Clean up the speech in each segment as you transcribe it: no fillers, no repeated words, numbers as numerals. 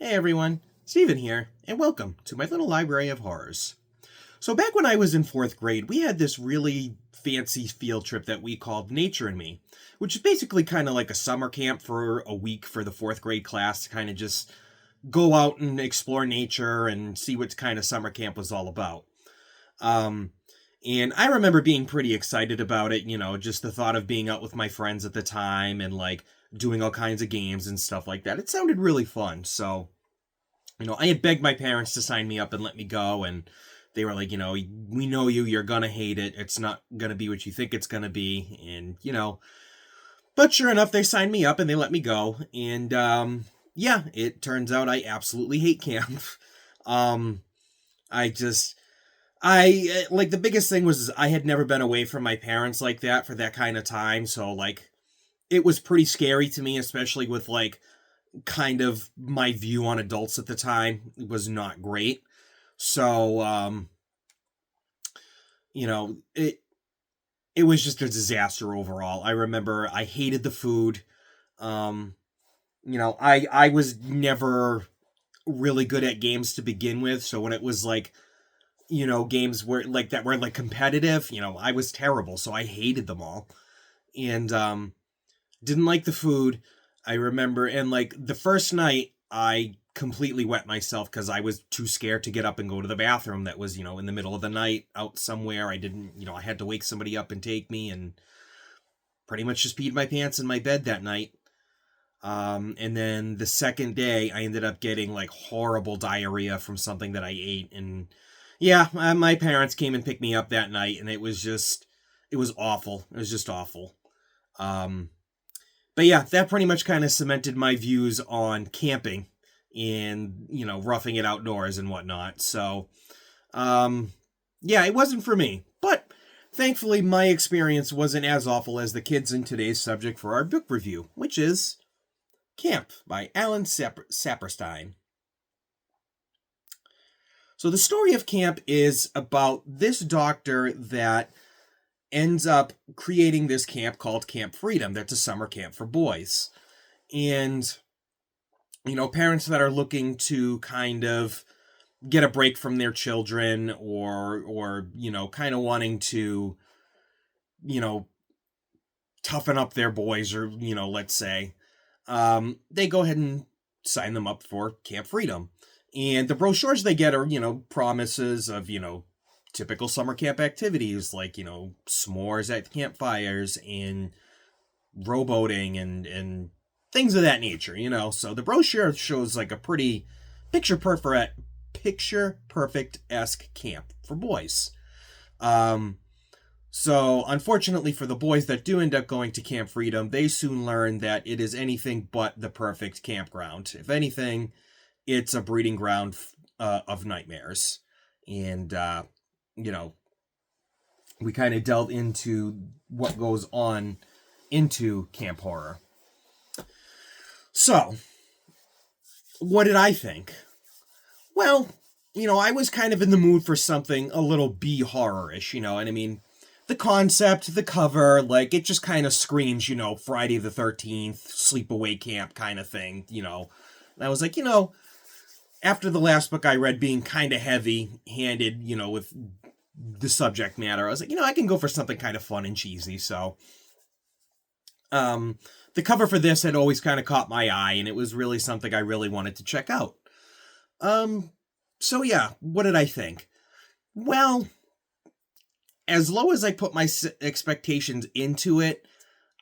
Hey everyone, Steven here, and welcome to my little library of horrors. So back when I was in 4th grade, we had this really fancy field trip that we called Nature and Me, which is basically kind of like a summer camp for a week for the 4th grade class to kind of just go out and explore nature and see what kind of summer camp was all about. Um, and I remember being pretty excited about it, just the thought of being out with my friends at the time and like doing all kinds of games and stuff like that. It sounded really fun. So, I had begged my parents to sign me up and let me go, and they were like, we know you're gonna hate it. It's not gonna be what you think it's gonna be. And, but sure enough, they signed me up and they let me go. And, yeah, it turns out I absolutely hate camp. um, like, the biggest thing was I had never been away from my parents like that for that kind of time. So, like, it was pretty scary to me, especially with, like, kind of my view on adults at the time was not great. So, it was just a disaster overall. I remember I hated the food. Um, I was never really good at games to begin with. So when it was like, games were like that were like competitive, I was terrible. So I hated them all. And, didn't like the food. I remember, and like the first night, I completely wet myself because I was too scared to get up and go to the bathroom. That was, in the middle of the night out somewhere. I didn't, I had to wake somebody up and take me, and pretty much just peed my pants in my bed that night. And then the second day, I ended up getting like horrible diarrhea from something that I ate. And yeah, my parents came and picked me up that night, and it was awful. It was just awful. But yeah, that pretty much kind of cemented my views on camping and, roughing it outdoors and whatnot. So, yeah, it wasn't for me. But thankfully, my experience wasn't as awful as the kids in today's subject for our book review, which is Camp by Alan Saperstein. So the story of Camp is about this doctor that ends up creating this camp called Camp Freedom. That's a summer camp for boys. And, parents that are looking to kind of get a break from their children or kind of wanting to, you know, toughen up their boys or, let's say, they go ahead and sign them up for Camp Freedom. And the brochures they get are, promises of, typical summer camp activities like, s'mores at campfires and rowboating and things of that nature, So the brochure shows like a pretty picture perfect-esque camp for boys. So unfortunately for the boys that do end up going to Camp Freedom, they soon learn that it is anything but the perfect campground. If anything, it's a breeding ground of nightmares. And, we kind of delve into what goes on into camp horror. So, what did I think? Well, I was kind of in the mood for something a little B horror-ish, and I mean, the concept, the cover, like, it just kind of screams, Friday the 13th, sleepaway camp kind of thing, And I was like, after the last book I read being kind of heavy-handed, with the subject matter, I was like, I can go for something kind of fun and cheesy, so... the cover for this had always kind of caught my eye, and it was really something I really wanted to check out. So yeah, what did I think? Well, as low as I put my expectations into it,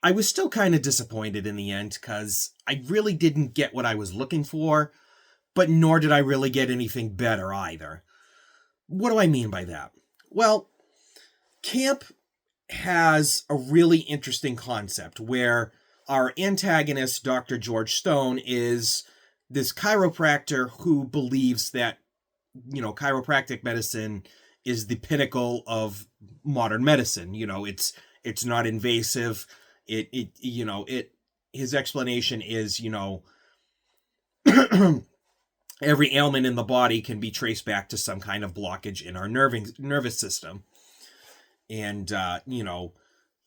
I was still kind of disappointed in the end, because I really didn't get what I was looking for, but nor did I really get anything better either. What do I mean by that? Well, camp has a really interesting concept where our antagonist, Dr. George Stone, is this chiropractor who believes that, chiropractic medicine is the pinnacle of modern medicine. It's not invasive. His explanation is, every ailment in the body can be traced back to some kind of blockage in our nervous system. And,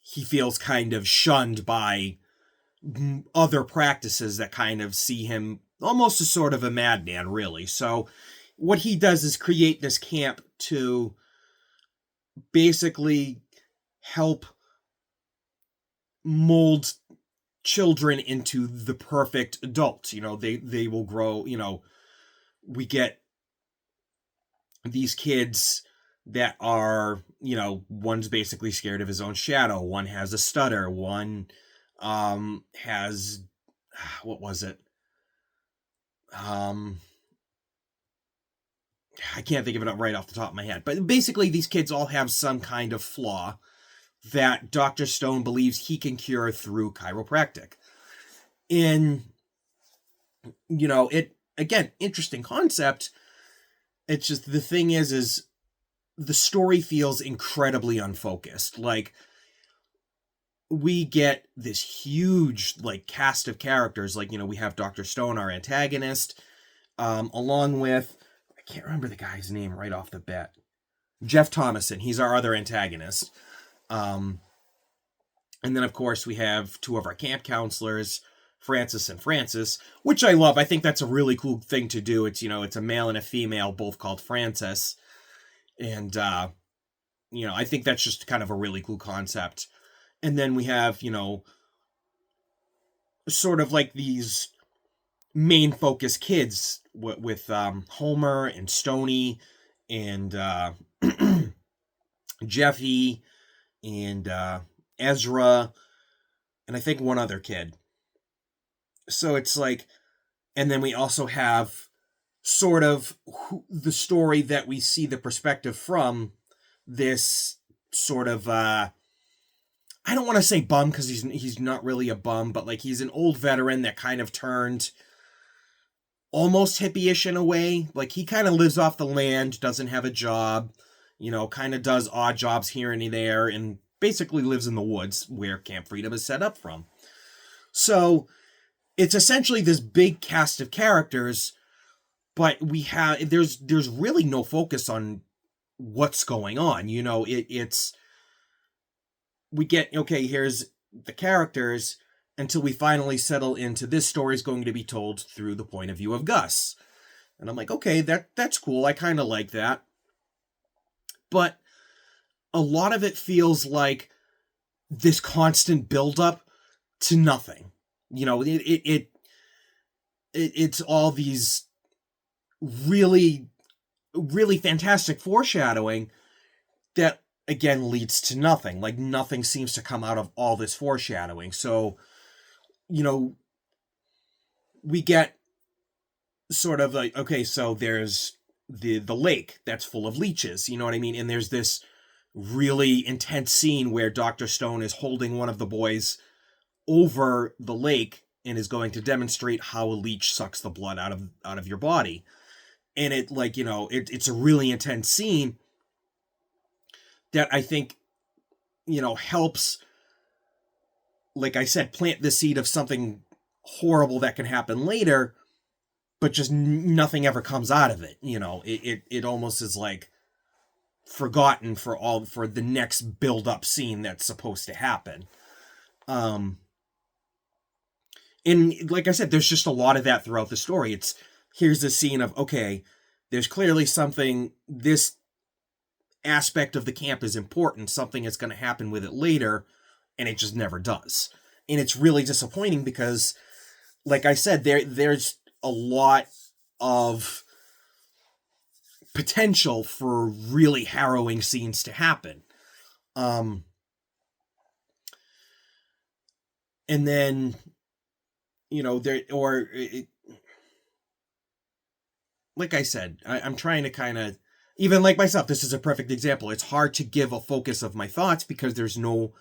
he feels kind of shunned by other practices that kind of see him, almost a sort of a madman, really. So what he does is create this camp to basically help mold children into the perfect adults. They will grow. We get these kids that are, one's basically scared of his own shadow, one has a stutter, one has what was it? I can't think of it right off the top of my head. But basically these kids all have some kind of flaw that Dr. Stone believes he can cure through chiropractic. And it, again, interesting concept. It's just, the thing is the story feels incredibly unfocused. Like, we get this huge, like, cast of characters. Like, we have Dr. Stone, our antagonist, along with, I can't remember the guy's name right off the bat. Jeff Thomason, he's our other antagonist. And then, of course, we have two of our camp counselors, Francis and Francis, which I love. I think that's a really cool thing to do. It's, it's a male and a female, both called Francis. And, I think that's just kind of a really cool concept. And then we have, sort of like these main focus kids with Homer and Stoney and Jeffy and Ezra, and I think one other kid. So it's like, and then we also have sort of the story that we see the perspective from this sort of, I don't want to say bum, because he's not really a bum, but like, he's an old veteran that kind of turned almost hippie-ish in a way. Like, he kind of lives off the land, doesn't have a job, kind of does odd jobs here and there, and basically lives in the woods where Camp Freedom is set up from. So it's essentially this big cast of characters, but there's really no focus on what's going on. It's we get, okay, here's the characters, until we finally settle into, this story is going to be told through the point of view of Gus. And I'm like, okay, that's cool. I kind of like that. But a lot of it feels like this constant buildup to nothing. It's all these really, really fantastic foreshadowing that, again, leads to nothing. Like, nothing seems to come out of all this foreshadowing. So, we get sort of like, okay, so there's the lake that's full of leeches, you know what I mean? And there's this really intense scene where Dr. Stone is holding one of the boys over the lake and is going to demonstrate how a leech sucks the blood out of your body. And it, like, it's a really intense scene that I think, helps, like I said, plant the seed of something horrible that can happen later, but just nothing ever comes out of it. It almost is like forgotten for the next build-up scene that's supposed to happen. And like I said, there's just a lot of that throughout the story. Here's the scene of, okay, there's clearly something, this aspect of the camp is important, something is going to happen with it later, and it just never does. And it's really disappointing because, like I said, there's a lot of potential for really harrowing scenes to happen. And then, like I said, I'm trying to kind of, even like myself, this is a perfect example. It's hard to give a focus of my thoughts because there's no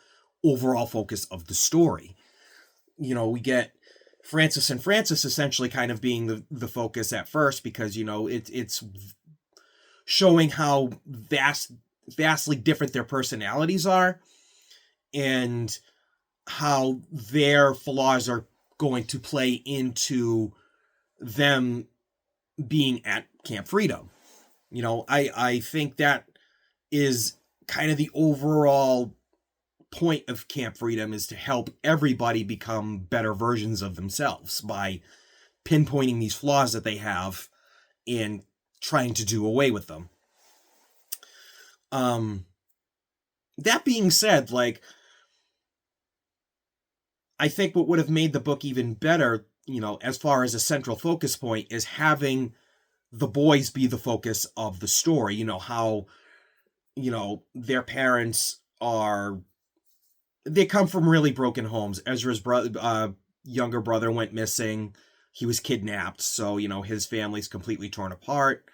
overall focus of the story. We get Francis and Francis essentially kind of being the focus at first because, it's showing how vastly different their personalities are and how their flaws are going to play into them being at Camp Freedom. I think that is kind of the overall point of Camp Freedom, is to help everybody become better versions of themselves by pinpointing these flaws that they have and trying to do away with them. That being said, like, I think what would have made the book even better, as far as a central focus point, is having the boys be the focus of the story. How, their parents they come from really broken homes. Ezra's younger brother went missing. He was kidnapped. So, his family's completely torn apart.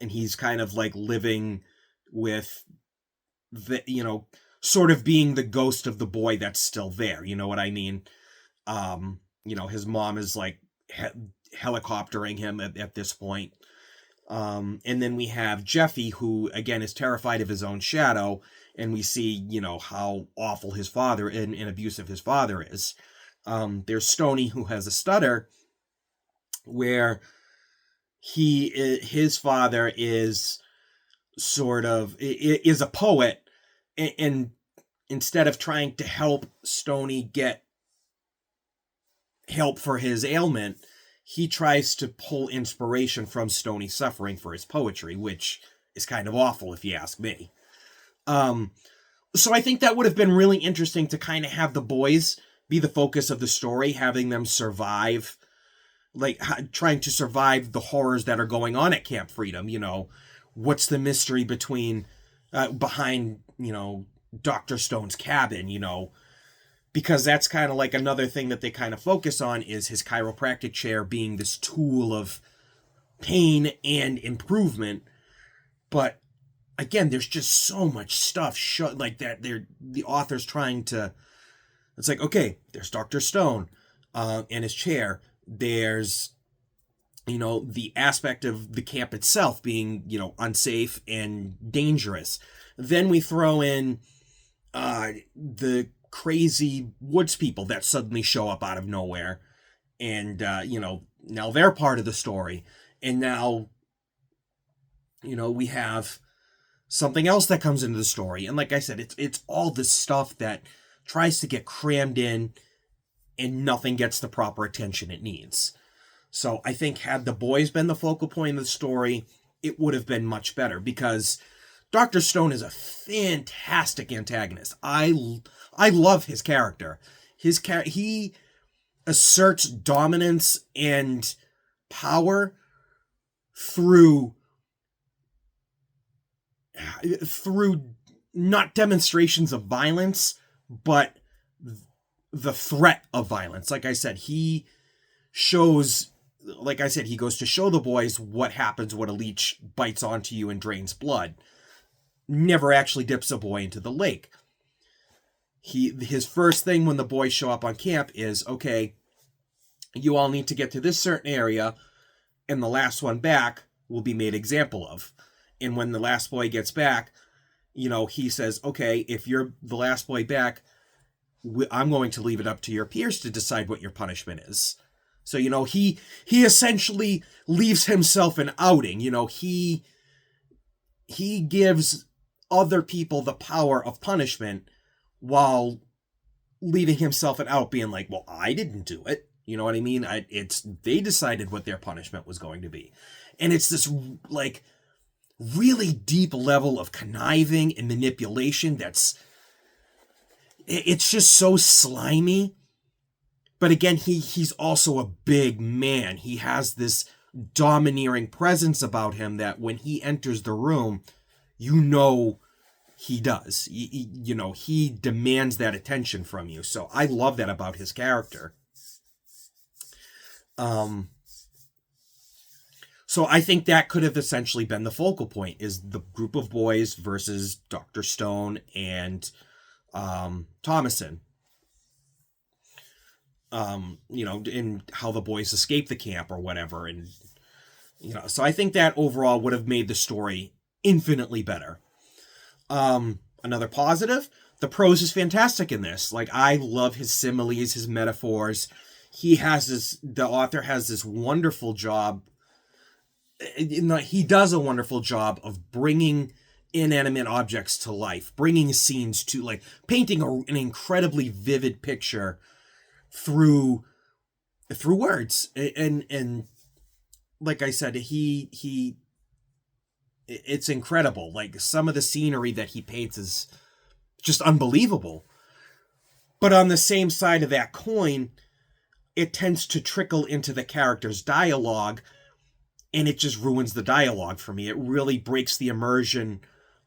And he's kind of like living with sort of being the ghost of the boy that's still there. You know what I mean? His mom is like helicoptering him at this point. And then we have Jeffy, who again is terrified of his own shadow. And we see, how awful his father and abusive his father is. There's Stoney, who has a stutter, where his father is is a poet, and instead of trying to help Stoney get help for his ailment, he tries to pull inspiration from Stoney's suffering for his poetry, which is kind of awful if you ask me. So I think that would have been really interesting to kind of have the boys be the focus of the story, having them survive, like trying to survive the horrors that are going on at Camp Freedom. What's the mystery behind, Dr. Stone's cabin, because that's kind of like another thing that they kind of focus on is his chiropractic chair being this tool of pain and improvement. But again, there's just so much stuff like that. The author's trying to, it's like, okay, there's Dr. Stone and his chair. There's, the aspect of the camp itself being, unsafe and dangerous. Then we throw in the crazy woods people that suddenly show up out of nowhere. And, now they're part of the story. And now, we have something else that comes into the story. And like I said, it's all this stuff that tries to get crammed in and nothing gets the proper attention it needs. So I think had the boys been the focal point of the story, it would have been much better, because Dr. Stone is a fantastic antagonist. I love his character. He asserts dominance and power through not demonstrations of violence, but the threat of violence. Like I said, he goes to show the boys what happens when a leech bites onto you and drains blood. Never actually dips a boy into the lake. His first thing when the boys show up on camp is, okay, you all need to get to this certain area, and the last one back will be made example of. And when the last boy gets back, he says, okay, if you're the last boy back, I'm going to leave it up to your peers to decide what your punishment is. So, he essentially leaves himself an outing. He gives other people the power of punishment while leaving himself an out, being like, well, I didn't do it. You know what I mean? They decided what their punishment was going to be. And it's this, like, really deep level of conniving and manipulation it's just so slimy. But again, he's also a big man. He has this domineering presence about him that when he enters the room, he does. He demands that attention from you. So I love that about his character. So I think that could have essentially been the focal point, is the group of boys versus Dr. Stone and Thomason. In how the boys escape the camp or whatever. And, so I think that overall would have made the story infinitely better. Another positive, the prose is fantastic in this. Like, I love his similes, his metaphors. The author has this wonderful job. He does a wonderful job of bringing inanimate objects to life, bringing scenes to, like, painting an incredibly vivid picture through through words. And like I said, it's incredible. Like, some of the scenery that he paints is just unbelievable. But on the same side of that coin, it tends to trickle into the character's dialogue, and it just ruins the dialogue for me. It really breaks the immersion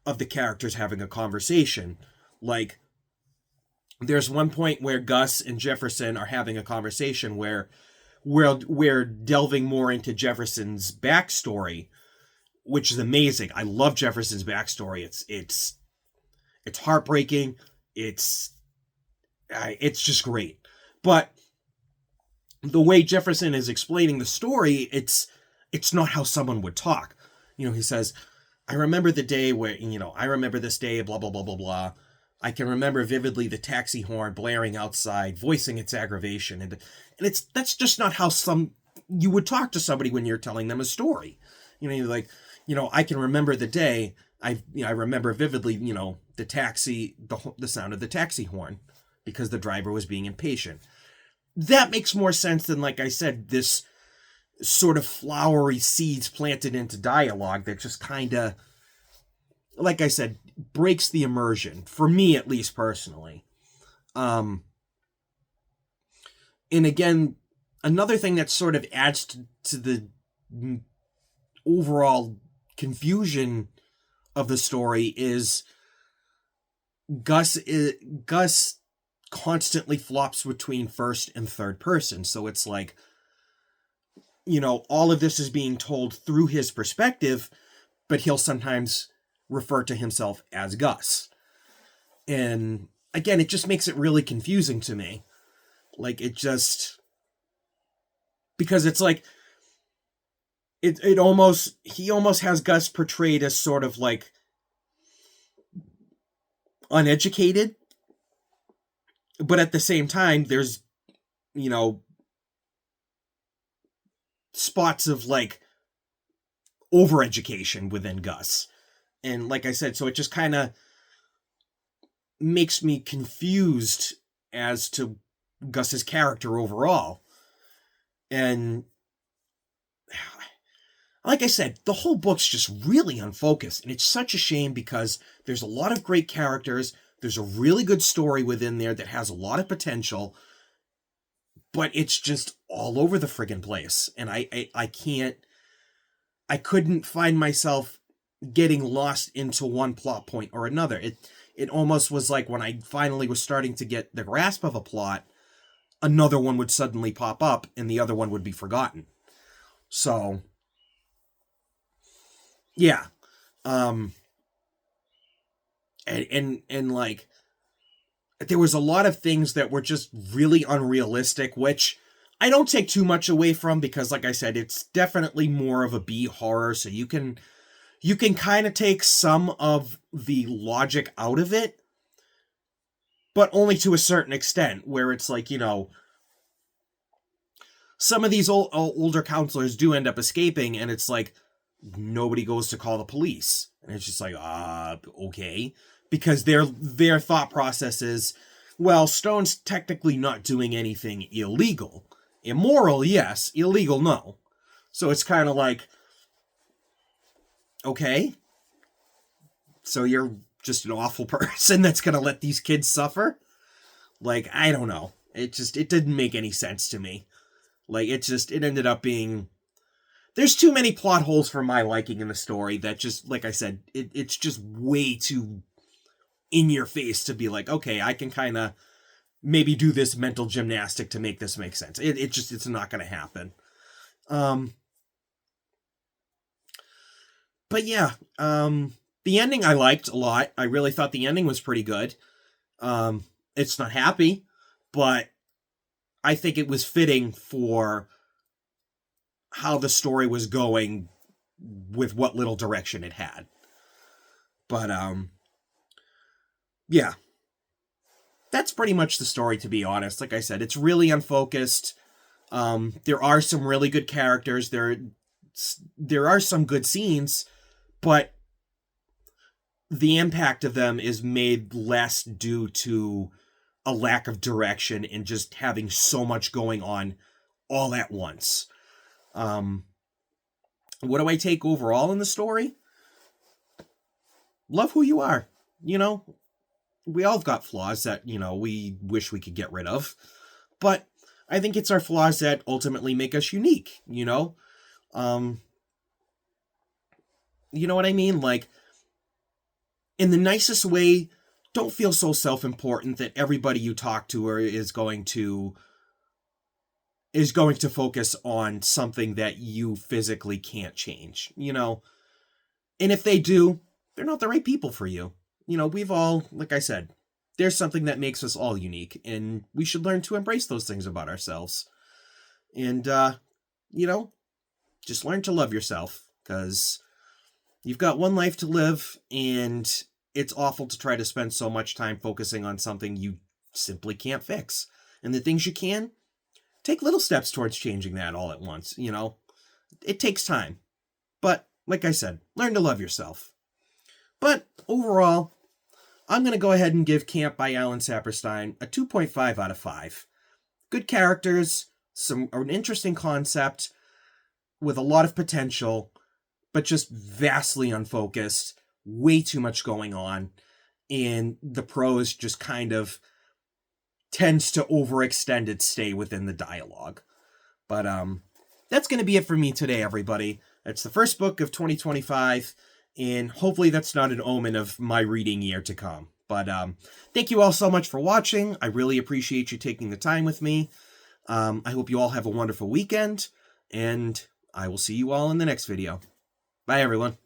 of the characters having a conversation. Like, there's one point where Gus and Jefferson are having a conversation where we're delving more into Jefferson's backstory, which is amazing. I love Jefferson's backstory. It's heartbreaking. It's just great. But the way Jefferson is explaining the story, it's not how someone would talk. He says, I remember the day where, I remember this day, blah, blah, blah, blah, blah. I can remember vividly the taxi horn blaring outside, voicing its aggravation. And that's just not how you would talk to somebody when you're telling them a story. You're like, I can remember the day. I remember vividly, the sound of the taxi horn because the driver was being impatient. That makes more sense than, like I said, this sort of flowery seeds planted into dialogue that just kind of, like I said, breaks the immersion, for me at least personally. And again, another thing that sort of adds to the overall confusion of the story is Gus constantly flops between first and third person. So it's like, all of this is being told through his perspective, but he'll sometimes refer to himself as Gus. And again, it just makes it really confusing to me. Like, because it's like, he almost has Gus portrayed as sort of like uneducated, but at the same time, there's, spots of like overeducation within Gus. And like I said, so it just kind of makes me confused as to Gus's character overall. And like I said, the whole book's just really unfocused, and it's such a shame because there's a lot of great characters. There's a really good story within there that has a lot of potential, but it's just all over the friggin' place. And I couldn't find myself getting lost into one plot point or another. It almost was like when I finally was starting to get the grasp of a plot, another one would suddenly pop up and the other one would be forgotten. So, yeah. And like, there was a lot of things that were just really unrealistic, which I don't take too much away from because, like I said, it's definitely more of a B horror, so you can kind of take some of the logic out of it, but only to a certain extent, where it's like, some of these older counselors do end up escaping, and it's like, nobody goes to call the police. And it's just like, okay. Because their thought process is, well, Stone's technically not doing anything illegal. Immoral, yes. Illegal, no. So it's kind of like, okay. So you're just an awful person that's going to let these kids suffer? Like, I don't know. It didn't make any sense to me. Like, it ended up being... There's too many plot holes for my liking in the story that just, like I said, it's just way too in your face to be like, okay, I can kind of maybe do this mental gymnastic to make this make sense. It's not going to happen. But yeah, the ending I liked a lot. I really thought the ending was pretty good. It's not happy, but I think it was fitting for how the story was going with what little direction it had. But, yeah. That's pretty much the story, to be honest. Like I said, it's really unfocused. There are some really good characters. There are some good scenes, but the impact of them is made less due to a lack of direction and just having so much going on all at once. What do I take overall in the story? Love who you are. You know, we all have got flaws that, we wish we could get rid of. But I think it's our flaws that ultimately make us unique, You know what I mean? Like, in the nicest way, don't feel so self-important that everybody you talk to is going to focus on something that you physically can't change, And if they do, they're not the right people for you. We've all, like I said, there's something that makes us all unique, and we should learn to embrace those things about ourselves. And, just learn to love yourself, because you've got one life to live, and it's awful to try to spend so much time focusing on something you simply can't fix. And the things you can, take little steps towards changing that all at once, It takes time. But, like I said, learn to love yourself. But, overall, I'm going to go ahead and give Camp by Alan Saperstein a 2.5 out of 5. Good characters, an interesting concept with a lot of potential, but just vastly unfocused, way too much going on, and the prose just kind of tends to overextend its stay within the dialogue. But that's going to be it for me today, everybody. It's the first book of 2025, and hopefully that's not an omen of my reading year to come. But thank you all so much for watching. I really appreciate you taking the time with me. I hope you all have a wonderful weekend, and I will see you all in the next video. Bye, everyone.